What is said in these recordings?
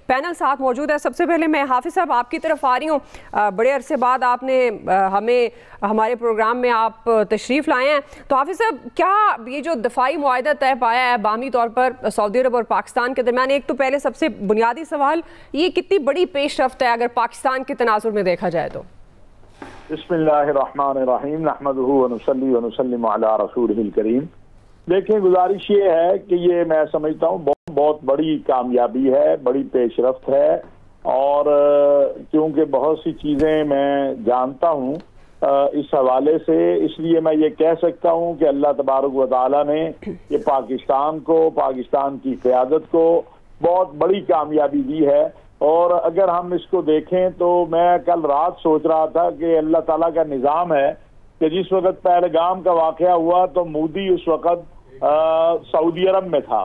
Panel साथ मौजूद है। सबसे पहले मैं हाफिज़ साहब आपकी तरफ आ रही हूँ। बड़े अरसे बाद आपने हमारे प्रोग्राम में आप तशरीफ़ लाए हैं, तो हाफिज़ साहब क्या ये जो दफ़ाई मुआहदा तय पाया है बाहमी तौर पर सऊदी अरब और पाकिस्तान के दरमियान, एक तो पहले सबसे बुनियादी सवाल ये कितनी बड़ी पेशरफ्त है अगर पाकिस्तान के तनाजुर में देखा जाए तो? बिस्मिल्लाहिर्रहमानिर्रहीम नहमदुहु व नुसल्ली व नुसल्लिमु अला रसूलिहिल करीम। देखिए, गुजारिश ये है कि ये मैं समझता हूँ बहुत बड़ी कामयाबी है, बड़ी पेशरफ्त है, और क्योंकि बहुत सी चीज़ें मैं जानता हूँ इस हवाले से, इसलिए मैं ये कह सकता हूँ कि अल्लाह तबारक व तआला ने ये पाकिस्तान को, पाकिस्तान की क़यादत को बहुत बड़ी कामयाबी दी है। और अगर हम इसको देखें तो मैं कल रात सोच रहा था कि अल्लाह ताला का निज़ाम है कि जिस वक़्त पहलगाम का वाक़या हुआ तो मोदी उस वक़्त सऊदी अरब में था।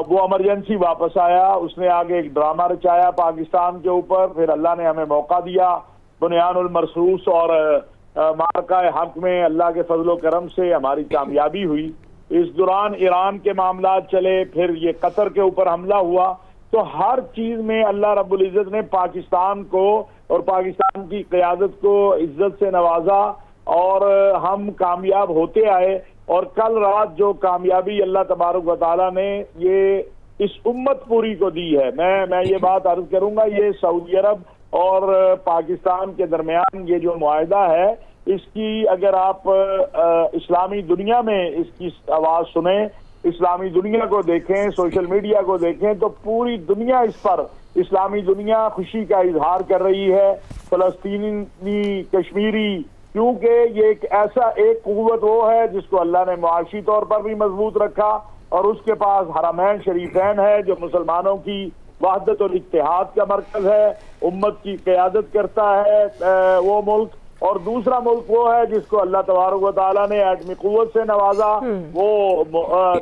वो इमरजेंसी वापस आया, उसने आगे एक ड्रामा रचाया पाकिस्तान के ऊपर, फिर अल्लाह ने हमें मौका दिया। बुनियानुल मरसूस और मारका हक में अल्लाह के फजलो करम से हमारी कामयाबी हुई। इस दौरान ईरान के मामलात चले, फिर ये कतर के ऊपर हमला हुआ, तो हर चीज में अल्लाह रब्बुल इज़्ज़त ने पाकिस्तान को और पाकिस्तान की क़यादत को इज्जत से नवाजा और हम कामयाब होते आए। और कल रात जो कामयाबी अल्लाह तबारक व तआला ने ये इस उम्मत पूरी को दी है, मैं ये बात अर्ज करूंगा, ये सऊदी अरब और पाकिस्तान के दरमियान ये जो मुआहदा है, इसकी अगर आप इस्लामी दुनिया में इसकी आवाज़ सुने, इस्लामी दुनिया को देखें, सोशल मीडिया को देखें, तो पूरी दुनिया इस पर, इस्लामी दुनिया खुशी का इजहार कर रही है। फ़लस्तीनी, कश्मीरी, क्योंकि ये एक ऐसा एक कुव्वत वो है जिसको अल्लाह ने मुआशी तौर पर भी मजबूत रखा, और उसके पास हरमैन शरीफैन है जो मुसलमानों की वहदत और इत्तेहाद का मरकज है, उम्मत की क़यादत करता है वो मुल्क। और दूसरा मुल्क वो है जिसको अल्लाह तबारक व तआला ने एटमी कुव्वत से नवाजा, वो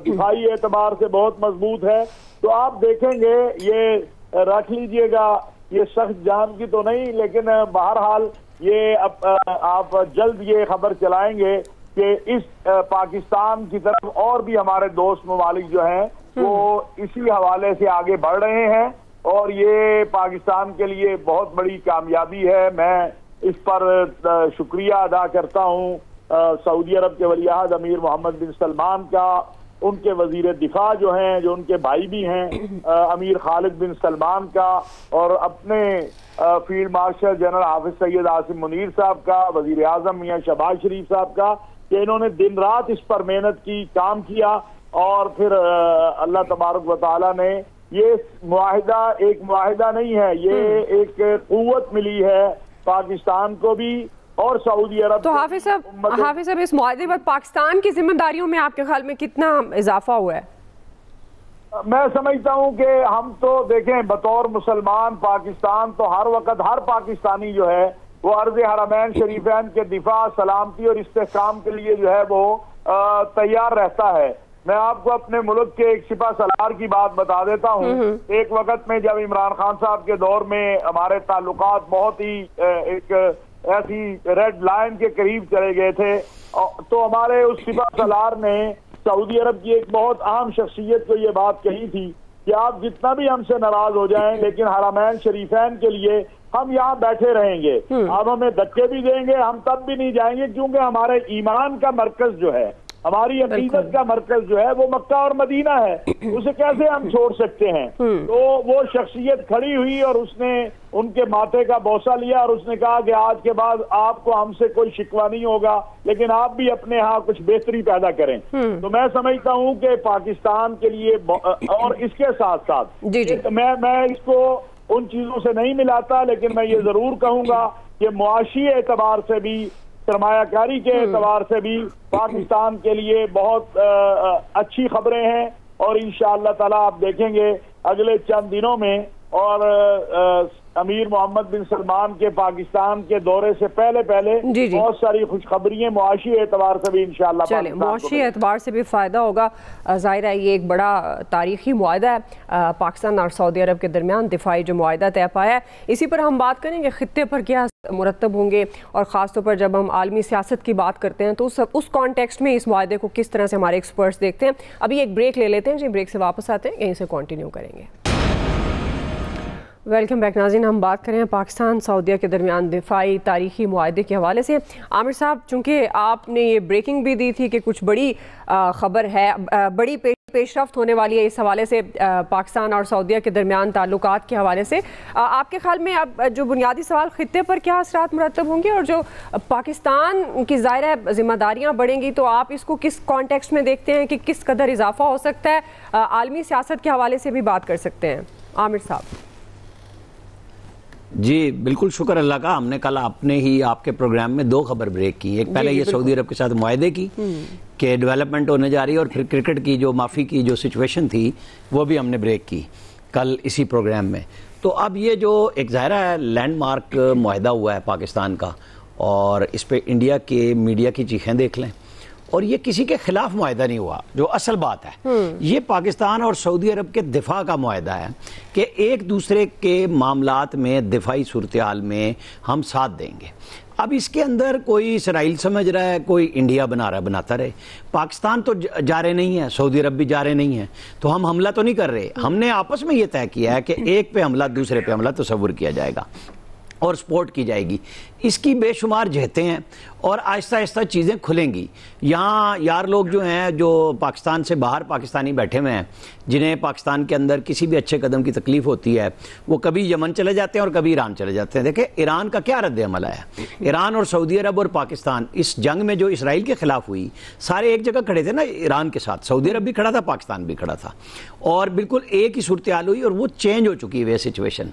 दिफाई एतबार से बहुत मजबूत है। तो आप देखेंगे, ये रख लीजिएगा, ये सख्त जान की तो नहीं, लेकिन बहरहाल ये आप जल्द ये खबर चलाएंगे कि इस पाकिस्तान की तरफ और भी हमारे दोस्त ममालिक जो हैं वो इसी हवाले से आगे बढ़ रहे हैं, और ये पाकिस्तान के लिए बहुत बड़ी कामयाबी है। मैं इस पर शुक्रिया अदा करता हूँ सऊदी अरब के वलीअहद अमीर मोहम्मद बिन सलमान का, उनके वजीर दिफा जो हैं, जो उनके भाई भी हैं अमीर खालिद बिन सलमान का, और अपने फील्ड मार्शल जनरल हाफिज सैयद आसिम मुनीर साहब का, वजीर आजम मियाँ शहबाज शरीफ साहब का, कि इन्होंने दिन रात इस पर मेहनत की, काम किया, और फिर अल्लाह तबारक व तआला ने ये मुआहिदा एक मुआहिदा नहीं है, ये एक कुव्वत मिली है पाकिस्तान को भी और सऊदी अरब। तो हाफिज साहब इस मुआहदे पर पाकिस्तान की जिम्मेदारियों में आपके ख्याल में कितना इजाफा हुआ है? मैं समझता हूं कि हम तो देखें, बतौर मुसलमान पाकिस्तान तो हर वक्त हर पाकिस्तानी जो है वो अर्ज़ हरमैन शरीफैन के दिफा, सलामती और इस्तेहकाम के लिए जो है वो तैयार रहता है। मैं आपको अपने मुल्क के एक सिपा सलार की बात बता देता हूँ। एक वक्त में जब इमरान खान साहब के दौर में हमारे ताल्लुकात बहुत ही एक ऐसी रेड लाइन के करीब चले गए थे, तो हमारे उस सिपा सलार ने सऊदी अरब की एक बहुत अहम शख्सियत को ये बात कही थी कि आप जितना भी हमसे नाराज हो जाएं, लेकिन हरमैन शरीफैन के लिए हम यहाँ बैठे रहेंगे। आप हमें धक्के भी देंगे, हम तब भी नहीं जाएंगे, क्योंकि हमारे ईमान का मरकज जो है, हमारी अकीदत का मरकज जो है वो मक्का और मदीना है, उसे कैसे हम छोड़ सकते हैं। तो वो शख्सियत खड़ी हुई और उसने उनके माथे का बोसा लिया और उसने कहा कि आज के बाद आपको हमसे कोई शिकवा नहीं होगा, लेकिन आप भी अपने यहाँ कुछ बेहतरी पैदा करें। तो मैं समझता हूँ कि पाकिस्तान के लिए, और इसके साथ साथ मैं इसको उन चीजों से नहीं मिलाता, लेकिन मैं ये जरूर कहूंगा कि मुआशी एतबार से भी, सरमायाकारी के एतबार से भी पाकिस्तान के लिए बहुत अच्छी खबरें हैं। और इंशाअल्लाह ताला आप देखेंगे अगले चंद दिनों में, और अमीर मोहम्मद बिन सलमान के पाकिस्तान के दौरे से पहले बहुत सारी खुशखबरियां मुआशी एतबार से भी इंशाअल्लाह, चले मुआशी एतबार से भी फ़ायदा होगा। ज़ाहिर है ये एक बड़ा तारीखी मुआहदा है पाकिस्तान और सऊदी अरब के दरमियान, दिफाई जो मुआहदा तय पाया है। इसी पर हम बात करेंगे खित्ते पर क्या मुरतब होंगे, और ख़ासतौर पर जब हम आलमी सियासत की बात करते हैं तो उस कॉन्टेक्स्ट में इस मुआहदे को किस तरह से हमारे एक्सपर्ट्स देखते हैं। अभी एक ब्रेक ले लेते हैं जी, ब्रेक से वापस आते हैं, यहीं से कंटिन्यू करेंगे। ویلکم بیک ناظرین. ہم بات کریں پاکستان سعودیہ کے درمیان دفاعی تاریخی معاہدے کے حوالے سے. عامر صاحب، چونکہ آپ نے یہ بریکنگ بھی دی تھی کہ کچھ بڑی خبر ہے، بڑی پیش رفت ہونے والی ہے اس حوالے سے پاکستان اور سعودیہ کے درمیان تعلقات کے حوالے سے، آپ کے خیال میں اب جو بنیادی سوال خطے پر کیا اثرات مرتب ہوں گے، اور جو پاکستان کی ظاہر ہے ذمہ داریاں بڑھیں گی تو آپ اس کو کس کانٹیکسٹ میں دیکھتے ہیں کہ کس قدر اضافہ ہو سکتا ہے؟ عالمی سیاست کے حوالے سے بھی بات کر سکتے ہیں عامر صاحب. جی بالکل، شکر اللہ کا. ہم نے کل آپ کے پروگرام میں 2 خبر بریک کی. ایک پہلے یہ سعودی عرب کے ساتھ معاہدے کی کہ ڈیولپمنٹ ہونے جا رہی ہے، اور پھر کرکٹ کی جو معافی کی جو سچویشن تھی وہ بھی ہم نے بریک کی کل اسی پروگرام میں. تو اب یہ جو ایک ظاہرہ ہے لینڈ مارک معاہدہ ہوا ہے پاکستان کا، اور اس پہ انڈیا کے میڈیا کی چیخیں دیکھ لیں، اور یہ کسی کے خلاف معاہدہ نہیں ہوا. جو اصل بات ہے یہ پاکستان اور سعودی عرب کے دفاع کا معاہدہ ہے کہ ایک دوسرے کے معاملات میں دفاعی صورتحال میں ہم ساتھ دیں گے. اب اس کے اندر کوئی اسرائیل سمجھ رہا ہے، کوئی انڈیا بنا رہا ہے، بناتا رہے. پاکستان تو جا رہے نہیں ہیں، سعودی عرب بھی جا رہے نہیں ہیں، تو ہم حملہ تو نہیں کر رہے. ہم نے آپس میں یہ طے کیا ہے کہ ایک پہ حملہ دوسرے پہ حملہ تصور کیا جائے گا اور سپورٹ کی جائے گی. اس کی بے شمار جہتیں ہیں اور آہستہ آہستہ چیزیں کھلیں گی. یہاں یار لوگ جو ہیں، جو پاکستان سے باہر پاکستانی بیٹھے ہوئے ہیں، جنہیں پاکستان کے اندر کسی بھی اچھے قدم کی تکلیف ہوتی ہے، وہ کبھی یمن چلے جاتے ہیں اور کبھی ایران چلے جاتے ہیں. دیکھیں ایران کا کیا رد عمل ہے. ایران اور سعودی عرب اور پاکستان اس جنگ میں جو اسرائیل کے خلاف ہوئی، سارے ایک جگہ کھڑے تھے نا ایران کے ساتھ. سعودی عرب بھی کھڑا تھا، پاکستان بھی کھڑا تھا، اور بالکل ایک ہی صورتحال ہوئی، اور وہ چینج ہو چکی ہے سچویشن.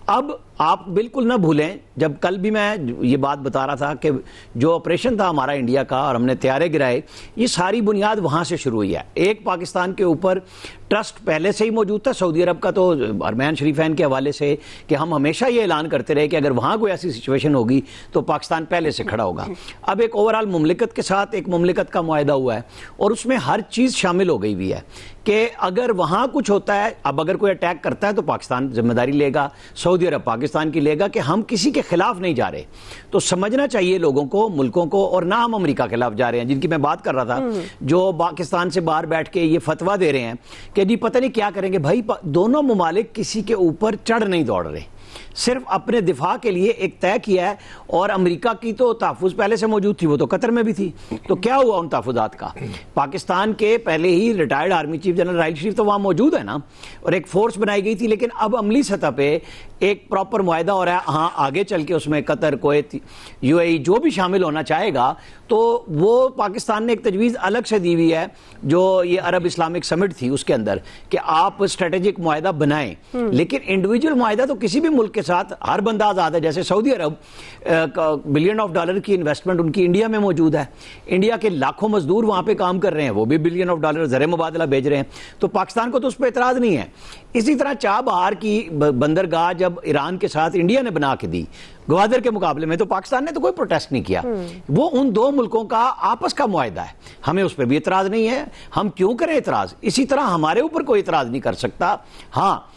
اب آپ بالکل نہ بھولیں، جب کل بھی میں یہ بات بتا رہا تھا کہ جو آپریشن تھا ہمارا انڈیا کا اور ہم نے طیارے گرائے، یہ ساری بنیاد وہاں سے شروع ہوئی ہے. ایک پاکستان کے اوپر ٹرسٹ پہلے سے ہی موجود تھا. سعودی عرب کا تو حرمین شریفین کے حوالے سے کہ ہم ہمیشہ یہ اعلان کرتے رہے کہ اگر وہاں کوئی ایسی سچویشن ہوگی تو پاکستان پہلے سے کھڑا ہوگا. اب ایک اوورال مملکت کے ساتھ ایک مملکت کا معاہدہ ہوا ہے، اور اس میں ہر چیز شامل ہو گئی بھی ہے کہ اگر وہاں کچھ ہوتا ہے، اب اگر کوئی اٹیک کرتا ہے تو پاکستان ذمہ داری لے گا، سعودی عرب پاکستان کی لے گا، کہ ہم کسی کے خلاف نہیں جا رہے. تو سمجھنا چاہیے لوگوں کو، ملکوں کو، اور نہ ہم امریکہ کے خلاف جا رہے ہیں جن کی میں بات کر رہا تھا، جو پاکستان سے باہر بیٹھ کے یہ فتویٰ دے رہے ہیں کہ جی پتہ نہیں کیا کریں گے. بھائی دونوں ممالک کسی کے اوپر چڑھ نہیں دوڑ رہے، صرف اپنے دفاع کے لیے ایک طے کیا ہے. اور امریکہ کی تو تحفظ پہلے سے موجود تھی، وہ تو قطر میں بھی تھی. تو کیا ہوا ان تحفظات کا؟ پاکستان کے پہلے ہی retired army chief general Raheel Sharif تو وہاں موجود ہے نا، اور ایک فورس بنائی گئی تھی. لیکن اب عملی سطح پہ ایک پراپر معاہدہ ہو رہا ہے. ہاں آگے چل کے اس میں قطر، کویت، یو اے ای جو بھی شامل ہونا چاہے گا، تو وہ پاکستان نے ایک تجویز الگ سے دی ہوئی ہے جو یہ عرب اسلامک سمٹ تھی اس کے اندر، کہ آپ اسٹریٹجک معاہدہ بنائیں. لیکن انڈیویجول معاہدہ تو کسی بھی ملک کے ساتھ ہر بندہ آزاد ہے. جیسے سعودی عرب بلین آف ڈالر کی انویسٹمنٹ ان کی انڈیا میں موجود ہے، انڈیا کے لاکھوں مزدور وہاں پہ کام کر رہے ہیں، وہ بھی بلین آف ڈالر زر مبادلہ بھیج رہے ہیں. تو پاکستان کو تو اس پہ اعتراض نہیں ہے. اسی طرح چاہ بہار کی بندرگاہ جب ایران کے ساتھ انڈیا نے بنا کے دی گوادر کے مقابلے میں، تو پاکستان نے تو کوئی پروٹیسٹ نہیں کیا. وہ ان 2 ملکوں کا آپس کا معاہدہ ہے، ہمیں اس پہ بھی اعتراض نہیں ہے. ہم کیوں کریں اعتراض؟ اسی طرح ہمارے اوپر کوئی اعتراض نہیں کر سکتا. ہاں